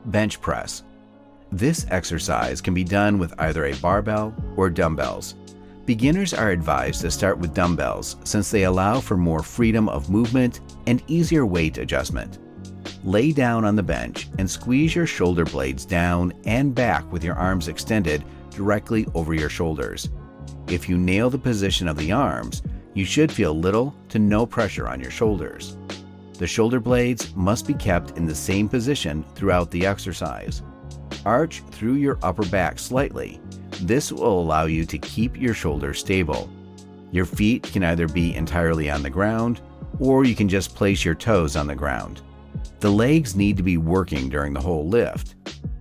Bench press. This exercise can be done with either a barbell or dumbbells. Beginners are advised to start with dumbbells since they allow for more freedom of movement and easier weight adjustment. Lay down on the bench and squeeze your shoulder blades down and back with your arms extended directly over your shoulders. If you nail the position of the arms, you should feel little to no pressure on your shoulders. The shoulder blades must be kept in the same position throughout the exercise. Arch through your upper back slightly. This will allow you to keep your shoulders stable. Your feet can either be entirely on the ground, or you can just place your toes on the ground. The legs need to be working during the whole lift.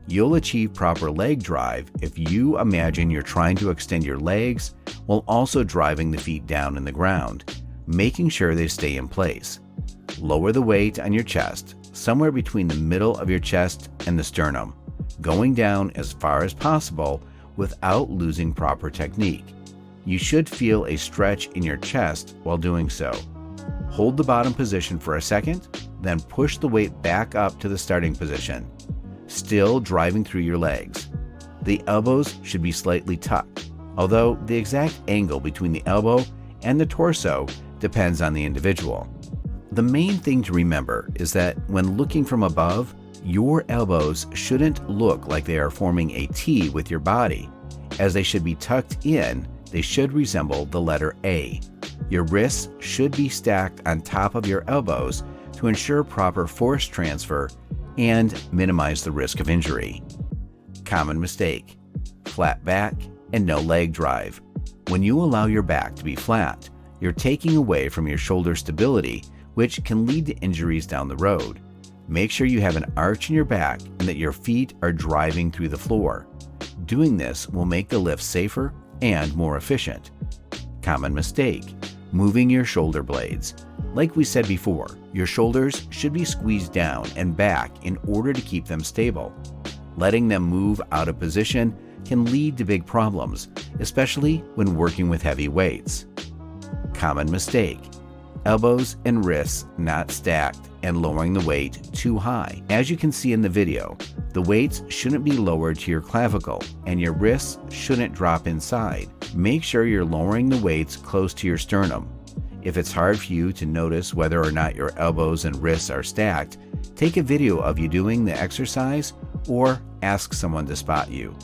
You'll achieve proper leg drive if you imagine you're trying to extend your legs while also driving the feet down in the ground, making sure they stay in place. Lower the weight on your chest, somewhere between the middle of your chest and the sternum, going down as far as possible without losing proper technique. You should feel a stretch in your chest while doing so. Hold the bottom position for a second, then push the weight back up to the starting position, still driving through your legs. The elbows should be slightly tucked, although the exact angle between the elbow and the torso depends on the individual. The main thing to remember is that when looking from above, your elbows shouldn't look like they are forming a T with your body. As they should be tucked in, they should resemble the letter A. Your wrists should be stacked on top of your elbows to ensure proper force transfer and minimize the risk of injury. Common mistake: flat back and no leg drive. When you allow your back to be flat, you're taking away from your shoulder stability, which can lead to injuries down the road. Make sure you have an arch in your back and that your feet are driving through the floor. Doing this will make the lift safer and more efficient. Common mistake: moving your shoulder blades. Like we said before, your shoulders should be squeezed down and back in order to keep them stable. Letting them move out of position can lead to big problems, especially when working with heavy weights. Common mistake: elbows and wrists not stacked and lowering the weight too high. As you can see in the video, the weights shouldn't be lowered to your clavicle and your wrists shouldn't drop inside. Make sure you're lowering the weights close to your sternum. If it's hard for you to notice whether or not your elbows and wrists are stacked, take a video of you doing the exercise or ask someone to spot you.